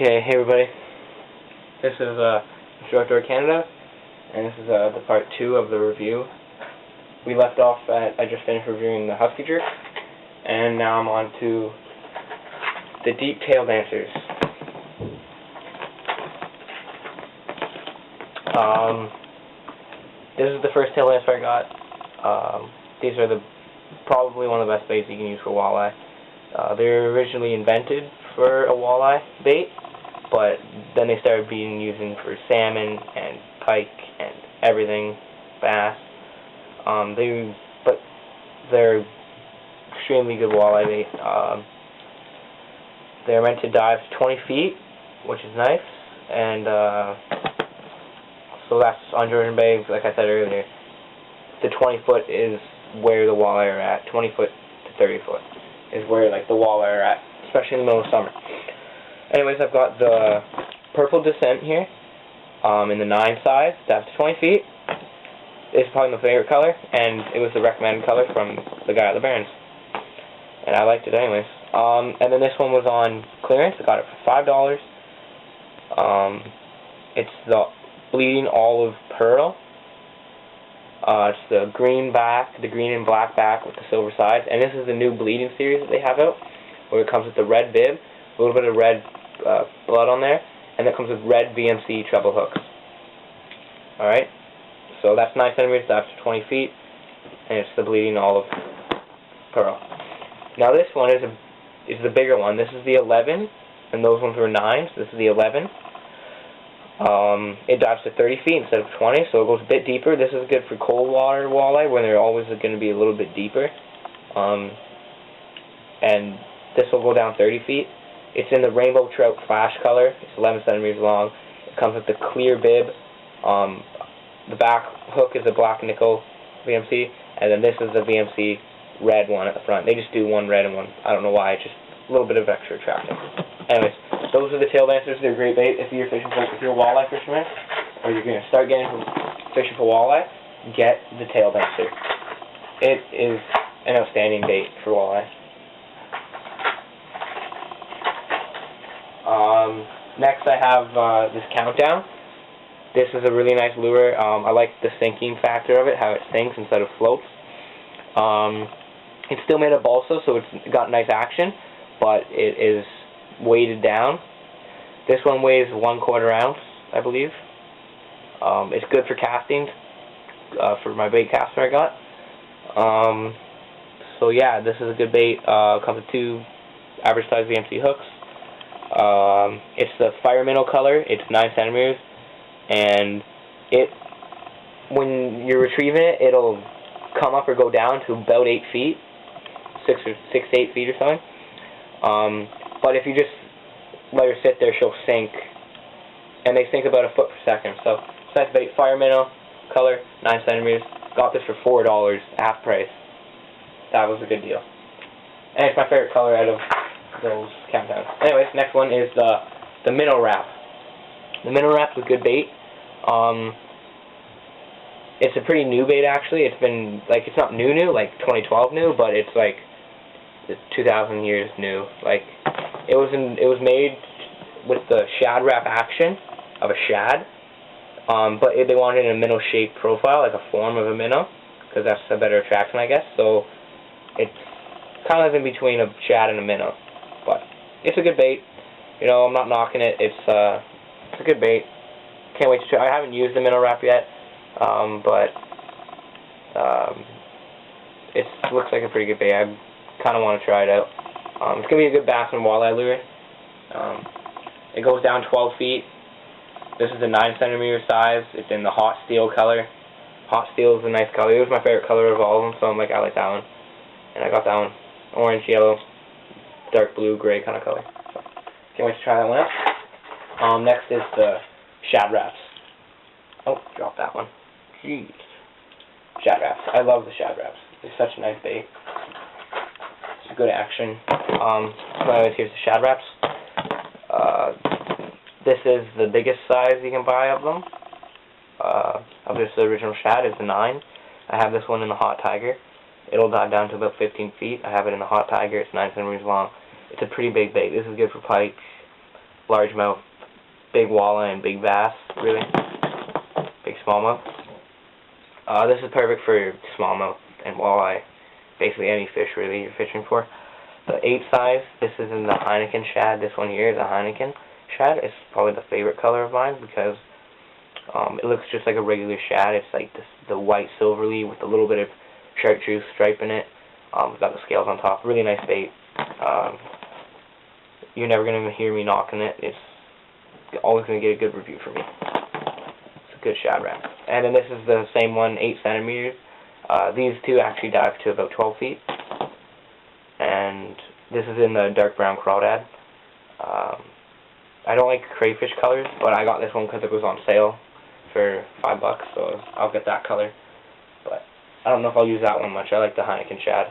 Okay, hey everybody. This is Outdoor Canada, and this is the part 2 of the review. We left off at, I just finished reviewing the Husky Jerk, and now I'm on to the Deep Tail Dancers. This is the first tail dancer I got. These are probably one of the best baits you can use for walleye. They were originally invented for a walleye bait, but then they started being used for salmon and pike and everything, bass. But they're extremely good walleye bait. They're meant to dive 20 feet, which is nice, and so that's on Georgian Bay. Like I said earlier, the 20 foot is where the walleye are at. 20 foot to 30 foot is where like the walleye are at, especially in the middle of summer. Anyways, I've got the Purple Descent here, in the 9 size, depth to 20 feet. It's probably my favorite color, and it was the recommended color from the guy at the Barons, and I liked it anyways. And then this one was on clearance. I got it for $5. It's the Bleeding Olive Pearl. It's the green and black back with the silver sides, and this is the new bleeding series that they have out, where it comes with the red bib, a little bit of red blood on there, and it comes with red VMC treble hooks. Alright, so that's 9 centimeters, that's 20 feet, and it's the Bleeding Olive Pearl. Now this one is the bigger one. This is the 11, and those ones were 9, so this is the 11. It dives to 30 feet instead of 20, so it goes a bit deeper. This is good for cold water walleye, where they're always going to be a little bit deeper. And this will go down 30 feet. It's in the Rainbow Trout Flash color. It's 11 centimeters long. It comes with the clear bib. The back hook is a black nickel VMC, and then this is the VMC red one at the front. They just do one red and one. I don't know why. Just a little bit of extra attraction. Anyways, those are the tail dancers. They're great bait if you're if you're a walleye fisherman, or you're going to start fishing for walleye. Get the tail dancer. It is an outstanding bait for walleye. Next I have this Countdown. This is a really nice lure. I like the sinking factor of it, how it sinks instead of floats. It's still made of balsa, so it's got nice action, but it is weighted down. This one weighs 1/4 ounce, I believe. It's good for casting, for my bait caster I got. So yeah, this is a good bait. Comes with 2 average size VMC hooks. It's the Fire Minnow color. It's 9 centimeters, and when you're retrieving it, it'll come up or go down to about 8 feet, 6 to 8 feet or something. But if you just let her sit there, she'll sink, and they sink about 1 foot per second. So nice bait. Fire Minnow color, 9 centimeters. Got this for $4, half price. That was a good deal, and it's my favorite color out of those Countdowns. Anyways, next one is the Minnow Wrap. The Minnow Wrap's a good bait. It's a pretty new bait actually. It's been it's not new, like 2012 new, but it's like 2,000 years new. Like it was made with the shad wrap action of a shad, but they wanted a minnow shaped profile, like a form of a minnow, because that's a better attraction, I guess. So it's kind of in between a shad and a minnow. But it's a good bait. You know, I'm not knocking it. It's a good bait. Can't wait to try. I haven't used the Minnow Wrap yet, but it looks like a pretty good bait. I kind of want to try it out. It's going to be a good bass and walleye lure. It goes down 12 feet. This is a 9 centimeter size. It's in the Hot Steel color. Hot Steel is a nice color. It was my favorite color of all of them, so I'm like, I like that one. And I got that one. Orange, yellow, dark blue, gray kind of color. So, can't wait to try that one out. Next is the Shad Wraps. Oh, dropped that one. Jeez. Shad Wraps. I love the Shad Wraps. They're such a nice bait. It's good action. So anyways, here's the Shad Wraps. This is the biggest size you can buy of them. Of this original shad is the 9. I have this one in the Hot Tiger. It'll dive down to about 15 feet. I have it in the Hot Tiger. It's 9 centimeters long. It's a pretty big bait. This is good for pike, largemouth, big walleye, and big bass, really. Big smallmouth. This is perfect for smallmouth and walleye. Basically any fish, really, you're fishing for. The 8 size, this is in the Heineken shad. This one here is a Heineken shad. It's probably the favorite color of mine because it looks just like a regular shad. It's like this, the white silverly with a little bit of chartreuse stripe in it. It's got the scales on top. Really nice bait. You're never going to hear me knocking it. It's always going to get a good review from me. It's a good shad wrap. And then this is the same one, 8 centimeters. These two actually dive to about 12 feet. And this is in the dark brown crawdad. I don't like crayfish colors, but I got this one because it was on sale for $5, so I'll get that color. But I don't know if I'll use that one much. I like the Heineken shad.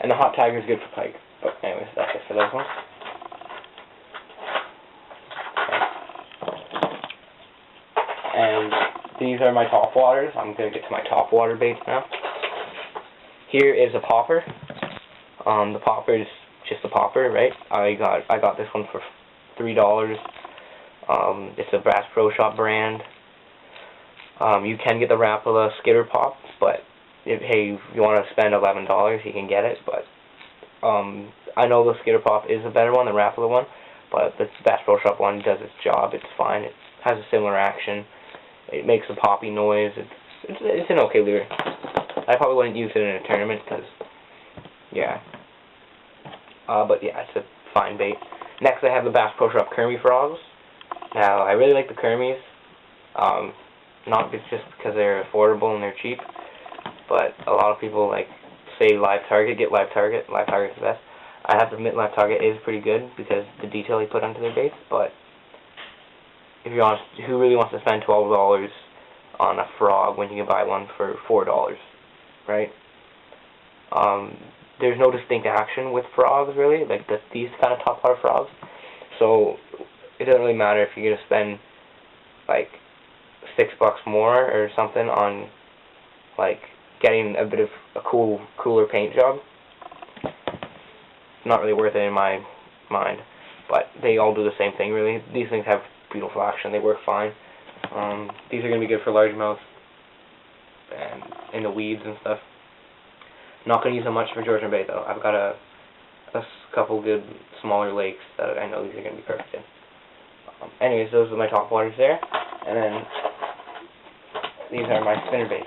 And the Hot Tiger is good for pike. But anyways, that's it for those ones. And these are my top waters. I'm going to get to my top water baits now. Here is a popper. The popper is just a popper, right? I got this one for $3. It's a Bass Pro Shop brand. You can get the Rapala Skitter Pop, but if you want to spend $11, you can get it. But I know the Skitter Pop is a better one, the Rapala one, but the Bass Pro Shop one does its job. It's fine. It has a similar action. It makes a poppy noise. It's an okay lure. I probably wouldn't use it in a tournament because, yeah. But yeah, it's a fine bait. Next, I have the Bass Pro Shop Kermie frogs. Now, I really like the Kermies. Not just because they're affordable and they're cheap, but a lot of people say Live Target. Get Live Target. Live Target's the best. I have to admit, Live Target is pretty good because the detail they put onto their baits. But if you're honest, who really wants to spend $12 on a frog when you can buy one for $4, right? There's no distinct action with frogs, really, like these kind of top water frogs. So it doesn't really matter if you're gonna spend like $6 more or something on like getting a bit of a cooler paint job. Not really worth it in my mind, but they all do the same thing, really. These things have beautiful action. They work fine. These are gonna be good for largemouth and in the weeds and stuff. Not going to use them much for Georgian Bay, though. I've got a couple good smaller lakes that I know these are going to be perfect in. Anyways, those are my top waters there. And then these are my spinner baits.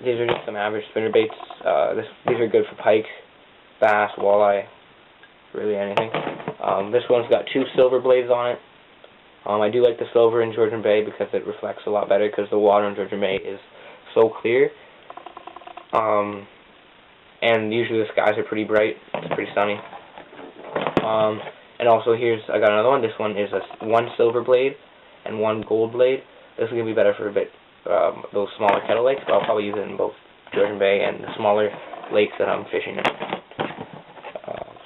These are just some average spinner baits. These are good for pike, bass, walleye, really anything. This one's got 2 silver blades on it. I do like the silver in Georgian Bay because it reflects a lot better because the water in Georgian Bay is so clear, and usually the skies are pretty bright. It's pretty sunny. And also I got another one. This one is 1 silver blade and 1 gold blade. This is gonna be better for a bit those smaller kettle lakes, but I'll probably use it in both Georgian Bay and the smaller lakes that I'm fishing in.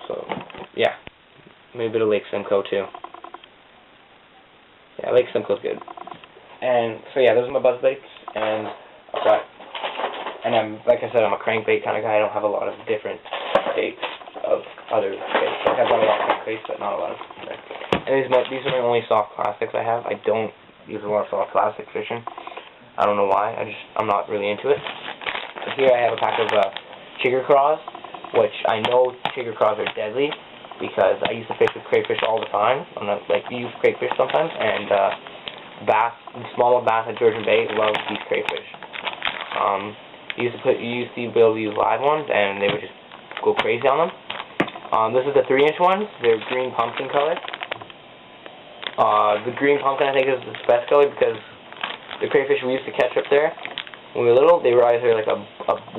So yeah, maybe a bit of Lake Simcoe too. Yeah, Lake Simcoe's good. And so yeah, those are my buzz baits. And like I said, I'm a crankbait kind of guy. I don't have a lot of different baits of other baits. Like I've got a lot of crankbaits, but not a lot of. And these are my only soft plastics I have. I don't use a lot of soft plastic fishing. I don't know why. I'm not really into it. So here I have a pack of chigger craws, which I know chigger craws are deadly because I used to fish with crayfish all the time. You use crayfish sometimes, and bass, smallmouth bass at Georgian Bay love these crayfish. You used to be able to use live ones, and they would just go crazy on them. This is the 3-inch ones. They're green pumpkin color. The green pumpkin I think is the best color because the crayfish we used to catch up there when we were little, they were either like a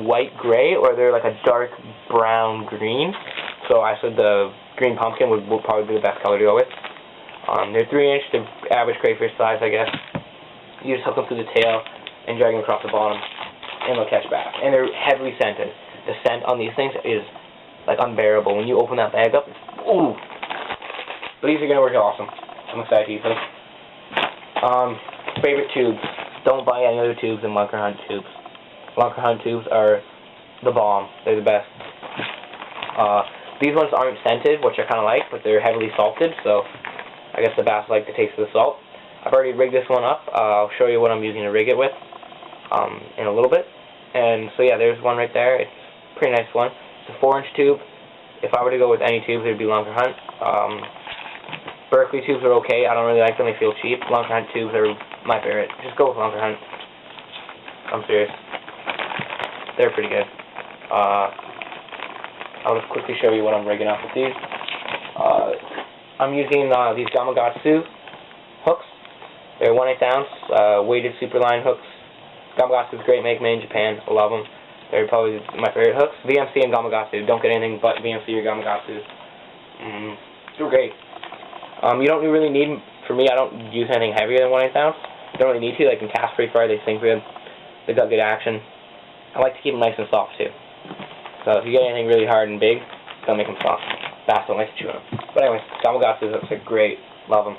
white gray or they're like a dark brown green. So I said the green pumpkin would probably be the best color to go with. They're 3-inch, they're average crayfish size, I guess. You just hook them through the tail and drag them across the bottom, and they'll catch bass. And they're heavily scented. The scent on these things is like unbearable. When you open that bag up, ooh! But these are gonna work awesome. I'm excited to use them. Favorite tubes. Don't buy any other tubes than Lunker Hunt tubes. Lunker Hunt tubes are the bomb. They're the best. These ones aren't scented, which I kind of like, but they're heavily salted, so I guess the bass like the taste of the salt. I've already rigged this one up. I'll show you what I'm using to rig it with in a little bit. And so yeah, there's one right there. It's a pretty nice one. It's a 4-inch tube. If I were to go with any tubes, it would be Lunker Hunt. Berkley tubes are okay. I don't really like them. They feel cheap. Lunker Hunt tubes are my favorite. Just go with Lunker Hunt. I'm serious. They're pretty good. I'll just quickly show you what I'm rigging up with these. I'm using these Gamakatsu hooks. They're 1/8 ounce weighted superline hooks. Gamakatsu is great, made in Japan. I love them. They're probably my favorite hooks. VMC and Gamakatsu. Don't get anything but VMC or Gamakatsu. They're great. You don't really need, for me, I don't use anything heavier than 1/8 ounce. You don't really need to. They can cast pretty far. They sink good. They've got good action. I like to keep them nice and soft too. So if you get anything really hard and big, they'll make them soft. Bass don't like to chew on them. But anyways, Gamakatsu hooks are great. Love them.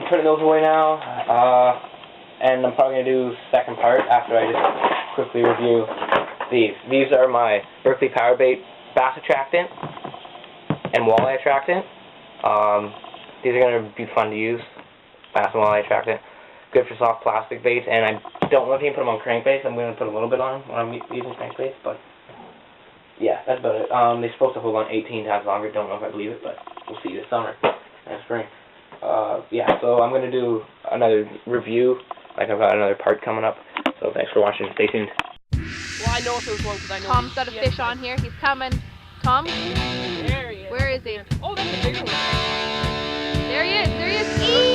Putting those away now. And I'm probably going to do second part after I just quickly review these. These are my Berkley Power Bait Bass Attractant and Walleye Attractant. These are going to be fun to use. Bass and Walleye Attractant. Good for soft plastic baits, and I don't know if you can put them on crankbaits. I'm going to put a little bit on when I'm using crankbaits, but yeah, that's about it. They're supposed to hold on 18 times longer. Don't know if I believe it, but we'll see this summer and spring. Yeah, so I'm going to do another review. Like I've got another part coming up. So thanks for watching. Stay tuned. Well, I know if it was one because I know. Tom's got a fish on here. He's coming. Tom? There he is. Where is he? Oh, that's a bigger one. There he is. There he is.